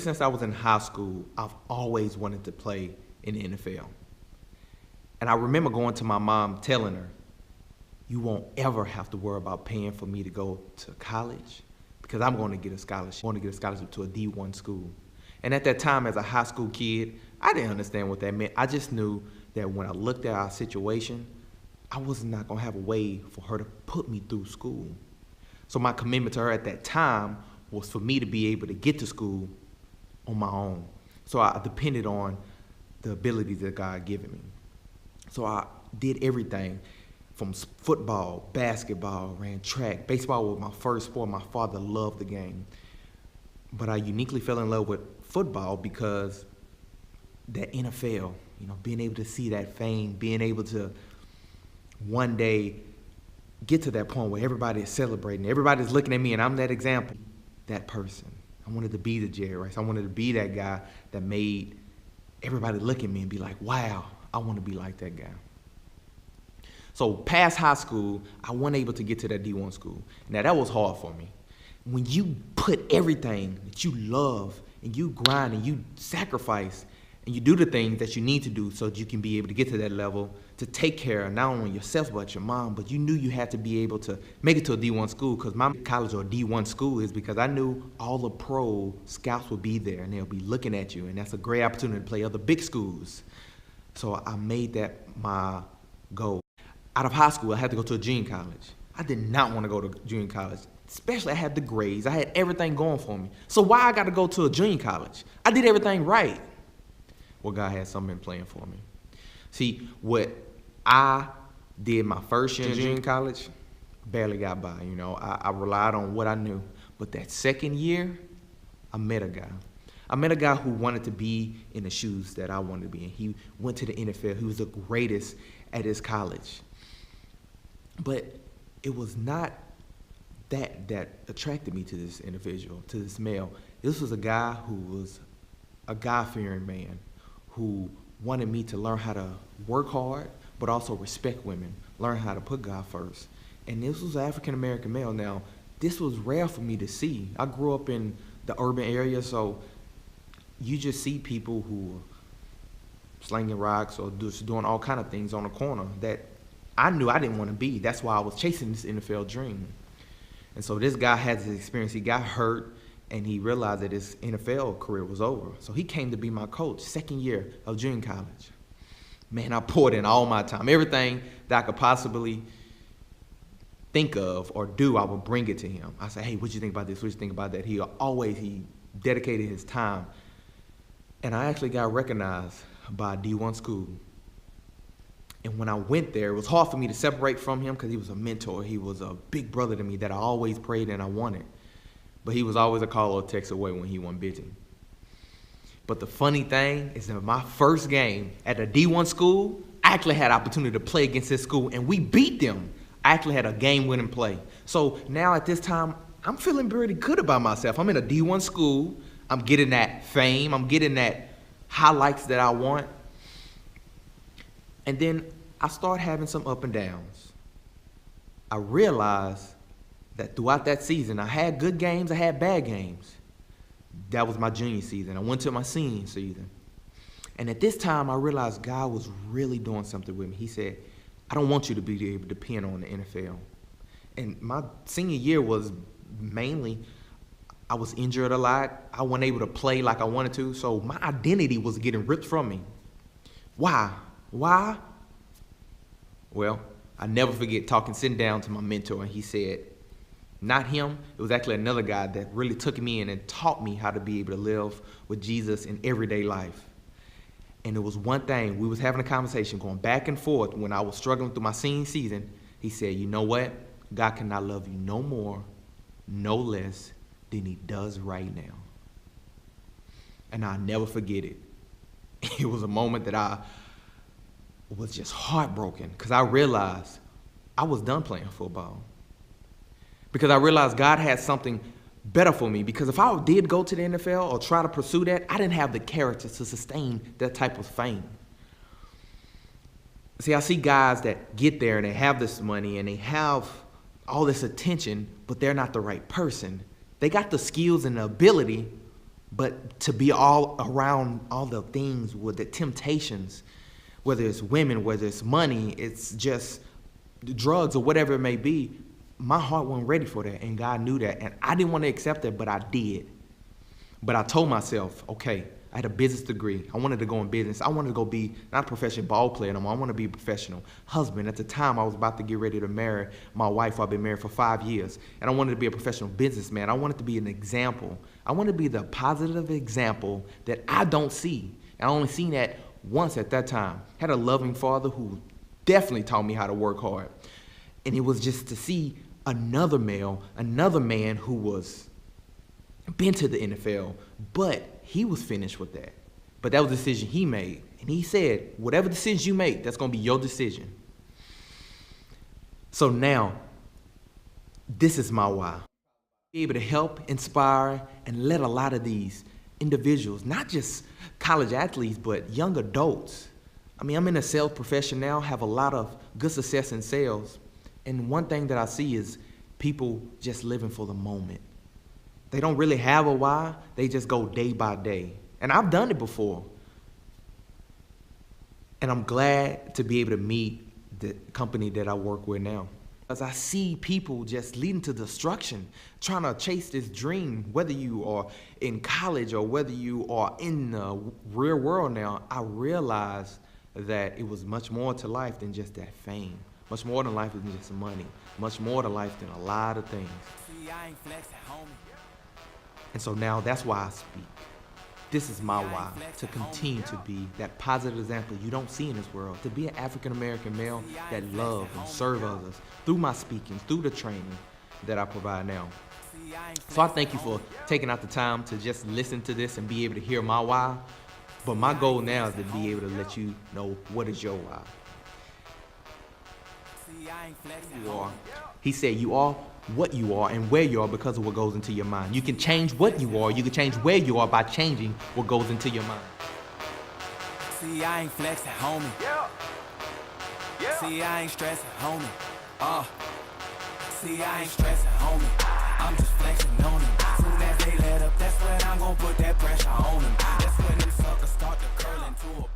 since I was in high school, I've always wanted to play in the NFL. And I remember going to my mom telling her, you won't ever have to worry about paying for me to go to college because I'm going to get a scholarship. I'm going to get a scholarship to a D1 school. And at that time, as a high school kid, I didn't understand what that meant. I just knew that when I looked at our situation, I was not going to have a way for her to put me through school. So my commitment to her at that time was for me to be able to get to school on my own. So I depended on the abilities that God had given me. So I did everything from football, basketball, ran track. Baseball was my first sport. My father loved the game. But I uniquely fell in love with football because that NFL, being able to see that fame, being able to one day get to that point where everybody is celebrating, everybody's looking at me, and I'm that example, that person. I wanted to be the Jerry Rice. I wanted to be that guy that made everybody look at me and be like, wow, I want to be like that guy. So past high school, I wasn't able to get to that D1 school. Now, that was hard for me. When you put everything that you love and you grind and you sacrifice and you do the things that you need to do so that you can be able to get to that level to take care of not only yourself but your mom, but you knew you had to be able to make it to a D1 school, because my college or D1 school is because I knew all the pro scouts would be there and they'll be looking at you, and that's a great opportunity to play other big schools. So I made that my goal. Out of high school, I had to go to a junior college. I did not want to go to junior college, especially I had the grades. I had everything going for me. So why I got to go to a junior college? I did everything right. Well, God had something planned for me. See, what I did my first year in junior college, barely got by. I relied on what I knew. But that second year, I met a guy. I met a guy who wanted to be in the shoes that I wanted to be in. He went to the NFL. He was the greatest at his college. But it was not that attracted me to this individual, to this male. This was a guy who was a God-fearing man who wanted me to learn how to work hard, but also respect women, learn how to put God first. And this was an African-American male. Now, this was rare for me to see. I grew up in the urban area, so you just see people who are slinging rocks or just doing all kind of things on the corner that I knew I didn't want to be. That's why I was chasing this NFL dream. And so this guy had this experience. He got hurt, and he realized that his NFL career was over. So he came to be my coach, second year of junior college. Man, I poured in all my time. Everything that I could possibly think of or do, I would bring it to him. I said, hey, what you think about this? What you think about that? He dedicated his time. And I actually got recognized by a D1 school. And when I went there, it was hard for me to separate from him because he was a mentor. He was a big brother to me that I always prayed and I wanted. But he was always a call or a text away when he wasn't busy. But the funny thing is that my first game at a D1 school, I actually had an opportunity to play against this school, and we beat them. I actually had a game-winning play. So now at this time, I'm feeling pretty good about myself. I'm in a D1 school. I'm getting that fame. I'm getting that highlights that I want. And then I start having some up and downs. I realized that throughout that season, I had good games, I had bad games. That was my junior season. I went to my senior season. And at this time, I realized God was really doing something with me. He said, I don't want you to be able to depend on the NFL. And my senior year was mainly, I was injured a lot. I wasn't able to play like I wanted to. So my identity was getting ripped from me. Why? Well, I never forget sitting down to my mentor, and he said, not him, it was actually another guy that really took me in and taught me how to be able to live with Jesus in everyday life. And it was one thing, we was having a conversation going back and forth when I was struggling through my senior season. He said, you know what? God cannot love you no more, no less than he does right now. And I'll never forget it. It was a moment that I was just heartbroken because I realized I was done playing football. Because I realized God had something better for me. Because if I did go to the NFL or try to pursue that, I didn't have the character to sustain that type of fame. See, I see guys that get there and they have this money and they have all this attention, but they're not the right person. They got the skills and the ability, But to be all around all the things with the temptations, whether it's women, whether it's money, it's just drugs or whatever it may be, my heart wasn't ready for that, and God knew that. And I didn't want to accept it, but I did. But I told myself, okay, I had a business degree. I wanted to go in business. I wanted to go be not a professional ball player no more. I want to be a professional husband. At the time, I was about to get ready to marry my wife. I've been married for 5 years. And I wanted to be a professional businessman. I wanted to be an example. I wanted to be the positive example that I don't see. And I only seen that once at that time. Had a loving father who definitely taught me how to work hard. And it was just to see another male, another man who was been to the NFL, but he was finished with that. But that was a decision he made. And he said, whatever decision you make, that's going to be your decision. So now, this is my why. Be able to help, inspire, and let a lot of these individuals, not just college athletes, but young adults. I mean, I'm in a sales profession now, have a lot of good success in sales. And one thing that I see is people just living for the moment. They don't really have a why. They just go day by day. And I've done it before. And I'm glad to be able to meet the company that I work with now. Because I see people just leading to destruction, trying to chase this dream, whether you are in college or whether you are in the real world now. I realized that it was much more to life than just that fame. Much more than life than just money. Much more to life than a lot of things. And so now that's why I speak. This is my why, to continue to be that positive example you don't see in this world, to be an African-American male that love and serve others through my speaking, through the training that I provide now. So I thank you for taking out the time to just listen to this and be able to hear my why. But my goal now is to be able to let you know what is your why. You are. He said you are what you are and where you are because of what goes into your mind. You can change what you are. You can change where you are by changing what goes into your mind. See, I ain't flexing, homie. See, I ain't stressing, homie. See, I ain't stressing, homie. I'm just flexing on them. Soon as they let up, that's when I'm gonna put that pressure on them. That's when them suckers start to curl into a